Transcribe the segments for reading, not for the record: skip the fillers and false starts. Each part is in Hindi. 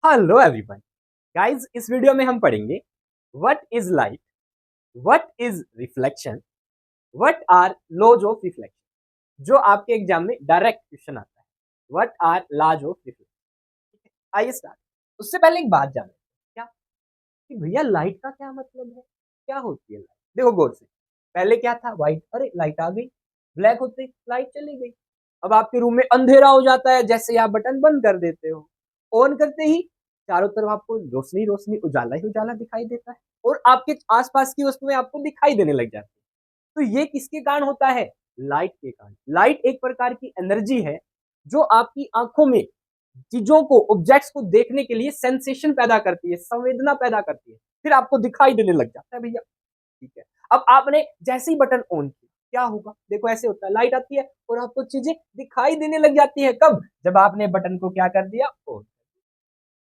हेलो एवरीवन गाइस, इस वीडियो में हम पढ़ेंगे what is light, what is reflection, what are laws of reflection. जो आपके एग्जाम में डायरेक्ट क्वेश्चन आता है, what are laws of reflection. आइए स्टार्ट। उससे पहले एक बात जाने क्या कि भैया लाइट का क्या मतलब है, क्या होती है लाइट। देखो गौर से, पहले क्या था, व्हाइट, अरे लाइट आ गई, ब्लैक होते लाइट चली गई। अब आपके रूम में अंधेरा हो जाता है, जैसे आप बटन बंद कर देते हो, ऑन करते ही चारों तरफ आपको रोशनी रोशनी, उजाला ही उजाला दिखाई देता है और आपके आसपास की वस्तुएं आपको दिखाई देने लग जाती है। तो ये किसके कारण होता है? लाइट के कारण। लाइट एक प्रकार की एनर्जी है जो आपकी आंखों में चीजों को, ऑब्जेक्ट्स को देखने के लिए सेंसेशन पैदा करती है, संवेदना पैदा करती है, फिर आपको दिखाई देने लग जाता है भैया। ठीक है, अब आपने जैसे ही बटन ऑन किया, क्या होगा? देखो ऐसे होता है, लाइट आती है और आपको चीजें दिखाई देने लग जाती है। कब? जब आपने बटन को क्या कर दिया, ऑन।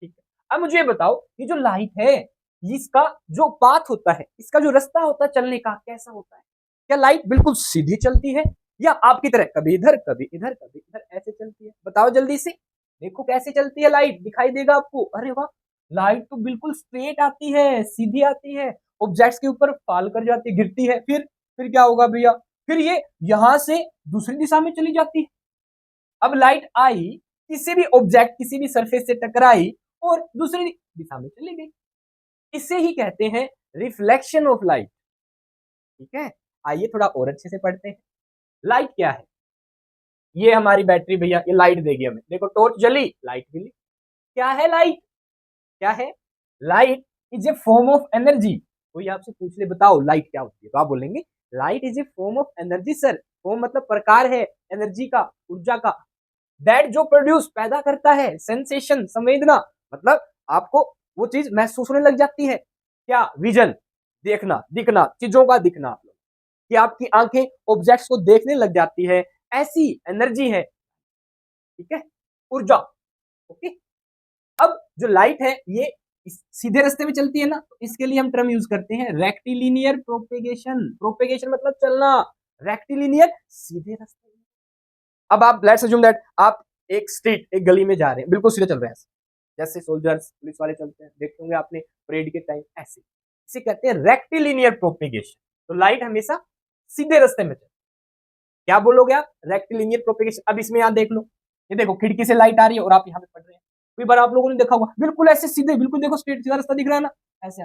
ठीक है, अब मुझे ये बताओ, ये जो लाइट है, इसका जो पाथ होता है, इसका जो रास्ता होता है चलने का, कैसा होता है? क्या लाइट बिल्कुल सीधी चलती है या आपकी तरह कभी इधर कभी इधर कभी इधर ऐसे चलती है? बताओ जल्दी से। देखो कैसे चलती है लाइट, दिखाई देगा आपको। अरे वाह, लाइट तो बिल्कुल स्ट्रेट आती है, सीधी आती है, ऑब्जेक्ट्स के ऊपर फॉल कर जाती है, गिरती है। फिर क्या होगा भैया? फिर ये यहां से दूसरी दिशा में चली जाती है। अब लाइट आई, किसी भी ऑब्जेक्ट, किसी भी सरफेस से टकराई और दूसरी दिशा में चली गई। इसे ही कहते हैं रिफ्लेक्शन ऑफ लाइट। ठीक है, आइए थोड़ा और अच्छे से पढ़ते हैं। लाइट क्या है? ये हमारी बैटरी भैया, ये लाइट देगी हमें। देखो टॉर्च जली, लाइट मिली। क्या है लाइट? क्या है? Light is a form of energy. कोई आपसे पूछ ले बताओ लाइट क्या होती है, तो आप बोलेंगे light is a form of energy. Sir, form मतलब प्रकार है एनर्जी का, ऊर्जा का। दैट जो प्रोड्यूस पैदा करता है सेंसेशन, संवेदना, मतलब आपको वो चीज महसूस होने लग जाती है। क्या? विजन, देखना, दिखना, चीजों का दिखना। आप लोग कि आपकी आंखें ऑब्जेक्ट्स को देखने लग जाती है, ऐसी एनर्जी है। ठीक है, ऊर्जा। ओके, अब जो लाइट है ये सीधे रास्ते में चलती है ना, तो इसके लिए हम टर्म यूज करते हैं रेक्टिलिनियर प्रोपेगेशन। प्रोपेगेशन मतलब चलना, रेक्टिलिनियर सीधे रास्ते में। अब आप लेट्स अज्यूम दैट आप एक स्ट्रीट, एक गली में जा रहे हैं, बिल्कुल सीधे चल रहे हैं, जैसे सोल्जर्स, पुलिस वाले चलते हैं, देखते होंगे आपने परेड के टाइम, ऐसे। इसे कहते हैं रेक्टिलिनियर प्रोपेगेशन। तो लाइट हमेशा सीधे रास्ते में चलती है। क्या बोलोगे आप? Rectilinear propagation. अब इसमें यहाँ देख लो, ये देखो खिड़की से लाइट आ रही है और आप यहाँ पे पढ़ रहे हैं। कई बार आप लोगों ने देखा होगा, बिल्कुल ऐसे सीधे, बिल्कुल देखो स्ट्रेट सीधा रास्ता दिख रहा है ना, ऐसे।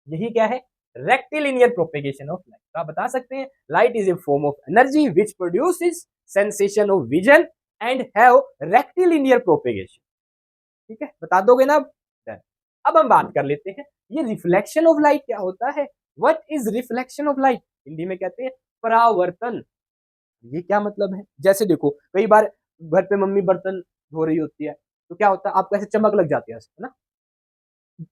यही क्या है? Rectilinear propagation of light. तो आप बता सकते हैं light is a form of energy which produces sensation of vision and have rectilinear propagation. ठीक है, बता दोगे ना अब? अब हम बात कर लेते हैं, ये रिफ्लेक्शन ऑफ लाइट क्या होता है? What is reflection of light? Hindi में कहते हैं परावर्तन। ये क्या मतलब है? जैसे देखो, कई बार घर पे मम्मी बर्तन धो रही होती है, तो क्या होता है, आपको ऐसे चमक लग जाती है ना,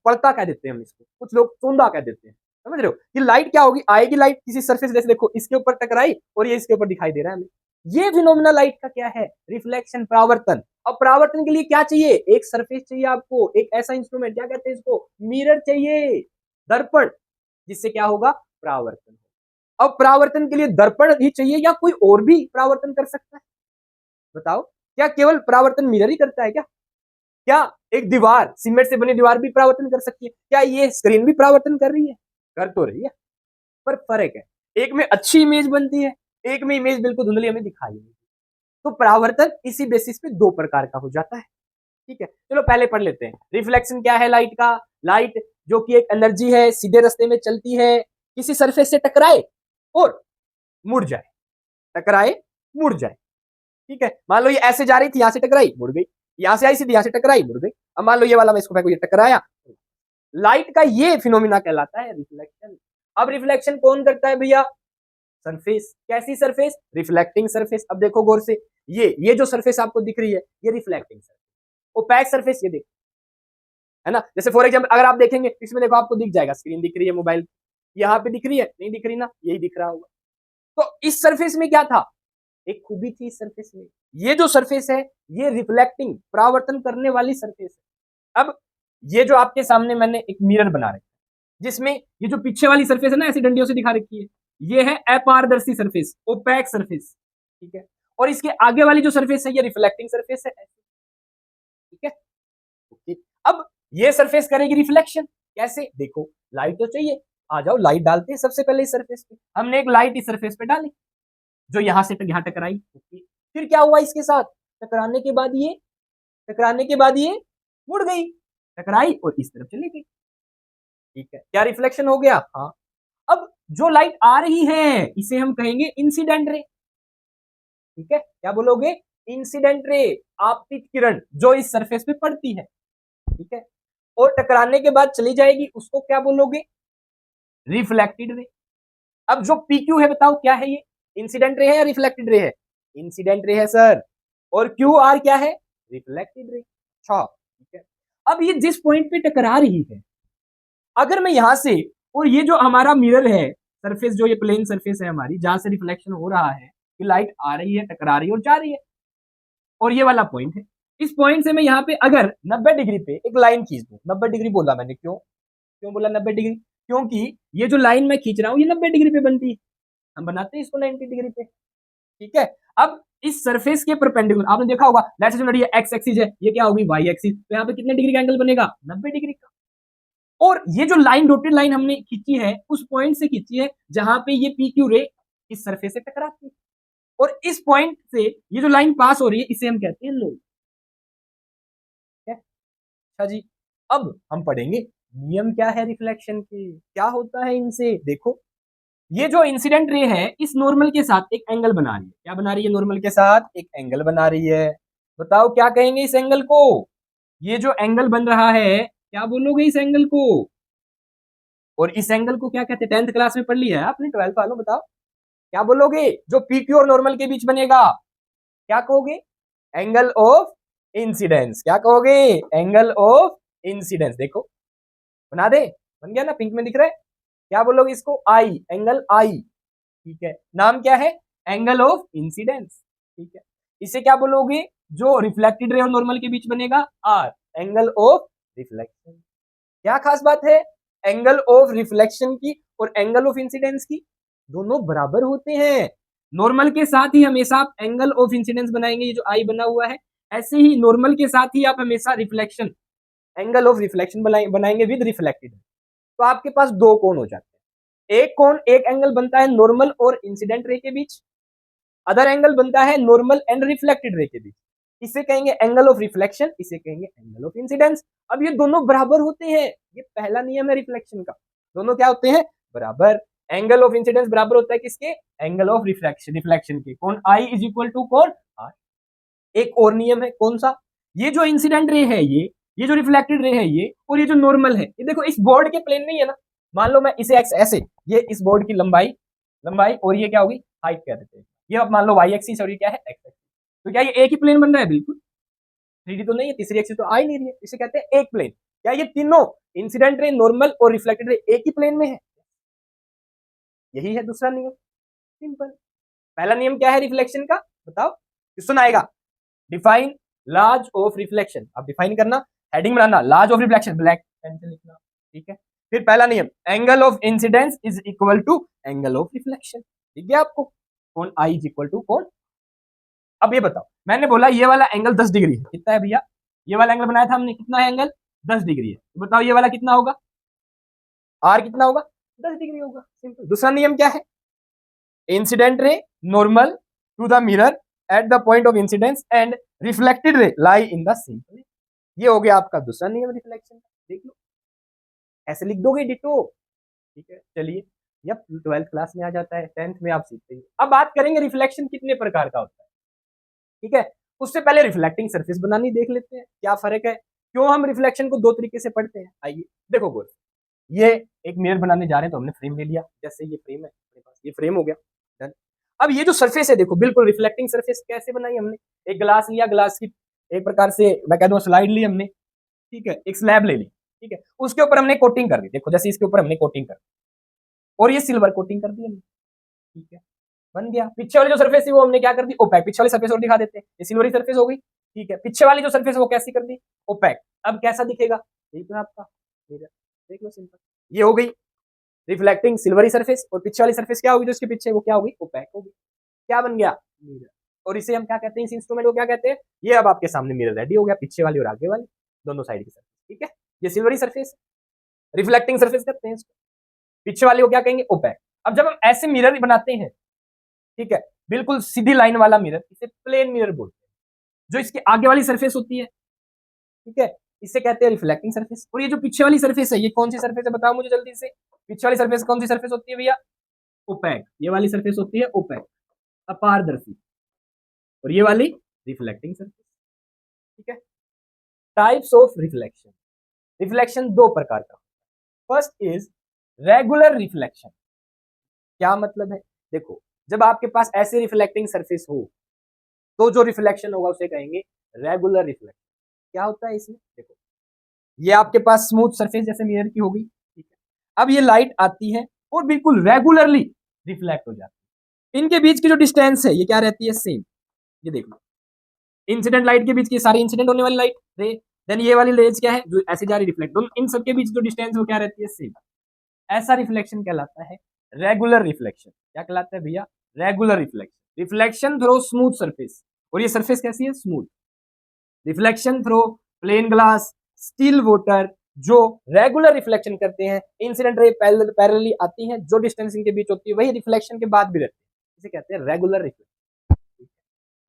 पड़ता कह देते हैं हम इसको, कुछ लोग चोंदा कह देते हैं। समझ रहे हो? ये लाइट क्या होगी, आएगी लाइट किसी सरफेस, जैसे देखो इसके ऊपर टकराई और ये इसके ऊपर दिखाई दे रहा है हमें। ये फिनोमिना लाइट का क्या है? रिफ्लेक्शन, परावर्तन। अब परावर्तन के लिए क्या चाहिए? एक सरफेस चाहिए आपको, एक ऐसा इंस्ट्रूमेंट, क्या कहते हैं इसको, मिरर चाहिए, दर्पण, जिससे क्या होगा, परावर्तन। अब परावर्तन के लिए दर्पण ही चाहिए या कोई और भी परावर्तन कर सकता है? बताओ, क्या केवल परावर्तन मिरर ही करता है क्या? क्या एक दीवार, सीमेंट से बनी दीवार भी परावर्तन कर सकती है? क्या ये स्क्रीन भी परावर्तन कर रही है? कर तो रही है, पर फर्क है, एक में अच्छी इमेज बनती है, एक में इमेज बिल्कुल धुंधली हमें दिखाई देती है। तो परावर्तन इसी बेसिस पे दो प्रकार का हो जाता है। ठीक है, चलो पहले पढ़ लेते हैं रिफ्लेक्शन क्या है लाइट का। लाइट जो कि एक एनर्जी है, सीधे रास्ते में चलती है, किसी सरफेस से टकराए और मुड़ जाए, टकराए मुड़ जाए। ठीक है, मान लो ये ऐसे जा रही थी, यहां से टकराई मुड़ गई, यहां से आई सीधी, यहां से टकराई मुड़ गई। अब मान लो ये वाला मैं इसको फेंकू, ये टकराया। लाइट का ये फिनोमिना कहलाता है रिफ्लेक्शन। अब रिफ्लेक्शन कौन करता है भैया? सरफेस। कैसी सरफेस? Reflecting surface. अब देखो गौर से, ये जो सरफेस आपको दिख रही है, ये रिफ्लेक्टिंग सरफेस। ओपैक सरफेस, ये देखो, है ना। जैसे फॉर एग्जांपल अगर आप देखेंगे, इसमें देखो आपको दिख जाएगा, स्क्रीन दिख रही है, मोबाइल यहाँ पे दिख रही है, नहीं दिख रही ना, यही दिख रहा होगा। तो इस सरफेस में क्या था? एक खूबी थी इस सरफेस में, ये जो सरफेस है, ये रिफ्लेक्टिंग, परावर्तन करने वाली सरफेस है। अब ये जो आपके सामने मैंने एक मिरर बना रखा है, जिसमें ये जो पीछे वाली सरफेस है ना, ऐसी डंडियों से दिखा रखी है, ये है अपारदर्शी सरफेस, ओपैक सरफेस। ठीक है, और इसके आगे वाली जो सरफेस है, ये रिफ्लेक्टिंग सरफेस है। ठीक है, ओके। अब ये सरफेस करेगी रिफ्लेक्शन, कैसे? देखो लाइट तो चाहिए, आ जाओ लाइट डालते हैं सबसे पहले इस सरफेस पे। हमने एक लाइट इस सरफेस पे डाली जो यहां से यहां टकराई, फिर क्या हुआ इसके साथ? टकराने के बाद ये मुड़ गई, टकराई और इस तरफ चली गई। ठीक है, क्या रिफ्लेक्शन हो गया? हाँ। अब जो लाइट आ रही है इसे हम कहेंगे इंसिडेंट रे। ठीक है, क्या बोलोगे? इंसिडेंट रे, आपतित किरण जो इस सरफेस पे पड़ती है। ठीक है, और टकराने के बाद चली जाएगी, उसको क्या बोलोगे? Reflected ray. अब जो PQ है बताओ क्या है ये? इंसिडेंट रे है या रिफ्लेक्टेड रे है? इंसिडेंट रे है सर। और QR क्या है? Reflected ray. अच्छा, ठीक है। अब ये जिस पॉइंट पे टकरा रही है, अगर मैं यहां से, और ये जो हमारा मिरर है सरफेस, जो ये प्लेन सरफेस है हमारी, जहां से रिफ्लेक्शन हो रहा है, कि लाइट आ रही है, टकरा रही है और जा रही है, और ये वाला पॉइंट है, इस पॉइंट से मैं यहाँ पे अगर 90 डिग्री पे एक लाइन खींच दूं, 90 डिग्री बोला मैंने, क्यों क्यों बोला 90 डिग्री? क्योंकि ये जो लाइन मैं खींच रहा हूँ ये 90 डिग्री पे बनती है, हम बनाते हैं इसको 90 डिग्री पे। ठीक है, अब इस सरफेस के परपेंडिकुलर आपने देखा होगा, लेट्स से ये एक्स एक्सिस है, ये क्या होगी? वाई एक्सिस, तो यहाँ पे कितने डिग्री का एंगल बनेगा? 90 डिग्री का। और ये जो लाइन, डॉटेड लाइन हमने खींची है, उस पॉइंट से खींची है जहां पे ये PQ रे इस सरफेस से टकराती है, और इस पॉइंट से ये जो लाइन पास हो रही है इसे हम कहते हैं लो। अच्छा जी, अब हम पढ़ेंगे नियम क्या है रिफ्लेक्शन के, क्या होता है इनसे। देखो, ये जो इंसिडेंट रे है इस नॉर्मल के साथ एक एंगल बना रही है, क्या बना रही है? नॉर्मल के साथ एक एंगल बना रही है। बताओ क्या कहेंगे इस एंगल को? ये जो एंगल बन रहा है, क्या बोलोगे इस एंगल को? और इस एंगल को क्या कहते हैं? 10th क्लास में पढ़ लिया है आपने, 12th वालों, बताओ क्या बोलोगे? जो PQ और नॉर्मल के बीच बनेगा, क्या कहोगे? Angle of incidence. क्या कहोगे? Angle of incidence. देखो बना दे, बन गया ना, पिंक में दिख रहा है। क्या बोलोगे इसको? आई, एंगल आई। ठीक है, नाम क्या है? Angle of incidence. ठीक है, इसे क्या बोलोगे? जो रिफ्लेक्टेड रे और नॉर्मल के बीच बनेगा, आर, एंगल ऑफ रिफ्लेक्शन। क्या खास बात है एंगल ऑफ रिफ्लेक्शन की और एंगल ऑफ इंसिडेंस की? दोनों बराबर होते हैं। नॉर्मल के साथ ही हमेशा आप एंगल ऑफ इंसिडेंस बनाएंगे, ये जो आई बना हुआ है, ऐसे ही नॉर्मल के साथ ही आप हमेशा रिफ्लेक्शन, एंगल ऑफ रिफ्लेक्शन बनाएंगे विद रिफ्लेक्टेड। तो आपके पास दो कोण हो जाते हैं, एक कोण, एक एंगल बनता है नॉर्मल और इंसिडेंट रे के बीच, अदर एंगल बनता है नॉर्मल एंड रिफ्लेक्टेड रे के बीच। इसे कहेंगे एंगल ऑफ रिफ्लेक्शन, इसे कहेंगे एंगल ऑफ इंसिडेंस। अब ये दोनों बराबर होते हैं, ये पहला नियम है रिफ्लेक्शन का, दोनों क्या होते हैं? बराबर। एंगल ऑफ इंसिडेंस बराबर होता है किसके? एंगल ऑफ रिफ्लेक्शन के। कौन? आई इज इक्वल टू कौन? आर। एक और नियम है, कौन सा? ये जो इंसिडेंट रे है ये जो रिफ्लेक्टेड रे है ये, और ये जो नॉर्मल है ये, देखो इस बोर्ड के प्लेन में ही है ना। मान लो मैं इसे एक्स ऐसे, ये इस बोर्ड की लंबाई, और ये क्या होगी? हाइट कह देते हैं। ये अब मान लो वाई एक्सिस और ये क्या है? X axis. तो क्या ये एक ही प्लेन बन रहा है? बिल्कुल। 3D तो नहीं है, तीसरी एक्सिस तो आ ही नहीं रही है, इसे कहते हैं एक प्लेन। क्या ये तीनों इंसिडेंट रे, नॉर्मल और रिफ्लेक्टेड रे एक ही प्लेन में है? यही है दूसरा नियम, सिंपल। पहला नियम क्या है रिफ्लेक्शन का? बताओ, क्वेश्चन आएगा, डिफाइन लाज ऑफ रिफ्लेक्शन। अब डिफाइन करना, हेडिंग बनाना, लाज ऑफ रिफ्लेक्शन ब्लैक पेन से लिखना। ठीक है, फिर पहला नियम, angle of incidence is equal to angle of reflection. ठीक है आपको, कौन? आई इज इक्वल टू कौन? अब ये बताओ, मैंने बोला ये वाला एंगल 10 डिग्री है, कितना है भैया? ये वाला एंगल बनाया था हमने, कितना है एंगल? 10 डिग्री है। तो बताओ ये वाला कितना होगा? आर कितना होगा? 10 डिग्री होगा, सिंपल। दूसरा नियम क्या है? Incident ray normal to the mirror at the point of incidence and reflected ray lie in the same plane. ये हो गया आपका दूसरा नियम रिफ्लेक्शन का, देख लो ऐसे लिख दोगे डिटो। ठीक है, चलिए, यह 12th क्लास में आ जाता है, 10th में आप सीखते हैं। अब बात करेंगे रिफ्लेक्शन कितने प्रकार का होता है। ठीक है, उससे पहले रिफ्लेक्टिंग सरफेस बनानी देख लेते हैं, क्या फर्क है, क्यों हम रिफ्लेक्शन को दो तरीके से पढ़ते हैं। आइए देखो गोल, ये एक मिरर बनाने जा रहे हैं तो हमने फ्रेम ले लिया, जैसे ये फ्रेम है अपने पास, ये फ्रेम हो गया, डन। अब ये जो सरफेस है देखो, बिल्कुल रिफ्लेक्टिंग सरफेस कैसे बनाई हमने? एक ग्लास लिया, ग्लास की एक प्रकार से मैं कह दूं स्लाइड ली हमने, ठीक है, एक स्लैब ले ली, ठीक है, उसके ऊपर हमने कोटिंग कर दी, देखो जैसे इसके ऊपर हमने कोटिंग कर दी, और ये सिल्वर कोटिंग कर दी हमने। ठीक है, बन गया। पीछे वाली जो सरफेस थी वो हमने क्या कर दी? ओपैक। पीछे वाली सरफेस और दिखा देते हैं, ये सिल्वरी सरफेस हो गई। ठीक है, पीछे वाली जो सरफेस वो कैसी कर दी? ओपैक। अब कैसा दिखेगा? यही तो है आपका, देख लो सिंपल, ये हो गई रिफ्लेक्टिंग सिल्वरी सरफेस, और पीछे वाली सरफेस क्या होगी जो इसके पीछे, वो क्या होगी? ओपैक होगी। क्या बन गया? मिरर। और इसे हम क्या कहते हैं, इस इंस्ट्रूमेंट को क्या कहते हैं? ये अब आपके सामने मिरर रेडी हो गया, पीछे वाली और आगे वाली दोनों साइड की सरफेस। ठीक है, ये सिल्वरी सरफेस, रिफ्लेक्टिंग सरफेस कहते हैं इसको। पीछे वाले को क्या कहेंगे, ओपेक। अब जब हम ऐसे मिरर बनाते हैं, ठीक है, बिल्कुल सीधी लाइन वाला मिरर, इसे प्लेन मिरर बोलते हैं। जो इसके आगे वाली सरफेस होती है, ठीक है, इसे कहते हैं रिफ्लेक्टिंग सरफेस। और ये जो पीछे वाली सरफेस है, ये कौन सी सरफेस है, बताओ मुझे जल्दी से। पीछे वाली सरफेस कौन सी सरफेस होती है भैया, ओपेक। ये वाली सरफेस होती है ओपेक, अपारदर्शी। और ये वाली रिफ्लेक्टिंग सरफेस, ठीक है। टाइप्स ऑफ रिफ्लेक्शन, रिफ्लेक्शन दो प्रकार का। First is regular reflection. क्या मतलब है, देखो, जब आपके पास ऐसे रिफ्लेक्टिंग सरफेस हो तो जो रिफ्लेक्शन होगा उसे कहेंगे रेगुलर रिफ्लेक्शन। क्या होता है इसमें, देखो, ये आपके पास स्मूथ सरफेस जैसे मिरर की होगी, ठीक है। अब ये लाइट आती है और बिल्कुल रेगुलरली रिफ्लेक्ट हो जाती है। इनके बीच की जो डिस्टेंस है ये क्या रहती है, सेम। ये देख लो, इंसिडेंट लाइट के बीच की सारी इंसिडेंट होने वाली लाइट रे, देन ये वाली रेज क्या है जो ऐसे जा रही रिफ्लेक्ट, दोनों इन सबके बीच जो डिस्टेंस वो क्या रहती है, सेम। ऐसा रिफ्लेक्शन कहलाता है रेगुलर रिफ्लेक्शन। क्या कहलाता है भैया, regular reflection. Reflection through smooth surface, और ये सरफेस कैसी है, smooth. Reflection through plane glass, still water, जो रेगुलर रिफ्लेक्शन करते हैं, इंसिडेंट रे पैरेलली आती हैं, जो डिस्टेंस इनके बीच होती है वही रिफ्लेक्शन के बाद भी रहती है, इसे कहते हैं रेगुलर रिफ्लेक्शन।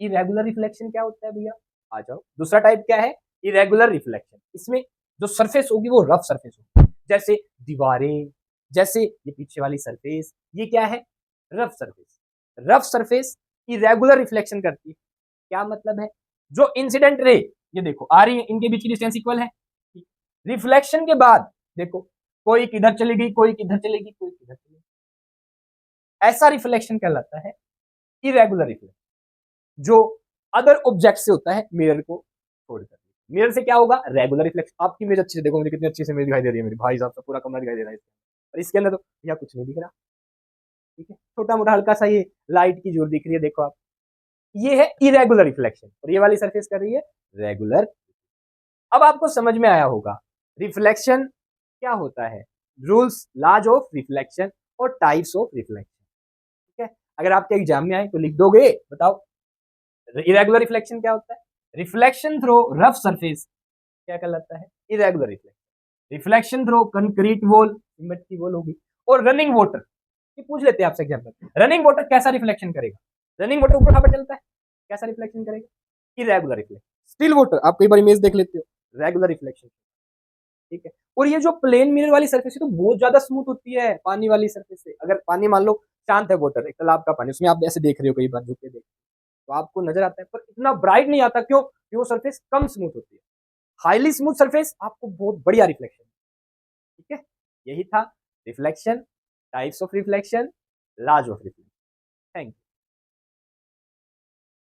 इरेगुलर रिफ्लेक्शन क्या होता है भैया, आ जाओ। दूसरा टाइप क्या है, इरेगुलर रिफ्लेक्शन। इसमें जो सरफेस होगी वो रफ सरफेस होगी, जैसे दीवारें, जैसे ये पीछे वाली सरफेस, ये क्या है, rough surface. Rough surface irregular reflection करती है। क्या मतलब है, जो इंसिडेंट रे ये देखो आ रही है, इनके बीच की डिस्टेंस इक्वल है, रिफ्लेक्शन के बाद देखो कोई किधर चली गई, कोई किधर चलेगी, कोई किधर चलेगी, ऐसा रिफ्लेक्शन कहलाता है इरेगुलर रिफ्लेक्शन, जो अदर ऑब्जेक्ट से होता है मिरर को छोड़कर। मिरर से क्या होगा, रेगुलर रिफ्लेक्शन। आपकी इमेज अच्छी से देखो, मुझे कितनी अच्छी से इमेज दिखाई दे रही है, मेरी भाई साहब का पूरा कमरा दिखाई दे रहा है, और इसके अंदर तो भैया कुछ नहीं दिख रहा, ठीक है, छोटा मोटा हल्का सा ये लाइट की जोर दिख रही है, देखो आप, ये है इरेगुलर रिफ्लेक्शन। और ये वाली सरफेस कर रही है रेगुलर। अब आपको समझ में आया होगा रिफ्लेक्शन क्या होता है, रूल्स, लॉज ऑफ रिफ्लेक्शन और टाइप्स ऑफ रिफ्लेक्शन, ठीक है। अगर आपके एग्जाम में आए तो लिख दोगे, बताओ इरेगुलर रिफ्लेक्शन क्या होता है, रिफ्लेक्शन थ्रू रफ सरफेस क्या कहलाता है, irregular reflection. Reflection through concrete wall, cement की वॉल होगी, और रनिंग वाटर, ये पूछ लेते हैं आपसे एग्जाम में, रनिंग वाटर कैसा रिफ्लेक्शन करेगा, रनिंग वाटर ऊपर खापर चलता है, कैसा रिफ्लेक्शन करेगा, इरेगुलर रिफ्लेक्शन। स्टिल वाटर आप कई बार इमेज देख लेते हो, रेगुलर रिफ्लेक्शन, ठीक है। और ये जो प्लेन मिरर वाली सरफेस है तो बहुत ज्यादा स्मूथ होती है पानी वाली सरफेस से। अगर पानी मान लो शांत है, वाटर एक तालाब का पानी, उसमें आप ऐसे देख रहे हो कई बार झुक के देख, तो आपको नजर आता है, पर इतना ब्राइट नहीं आता, क्यों, क्यों, सरफेस कम स्मूथ होती है। हाईली स्मूथ सरफेस आपको बहुत बढ़िया रिफ्लेक्शन, ठीक है। यही था reflection, types of reflection, laws of reflection. Thank you.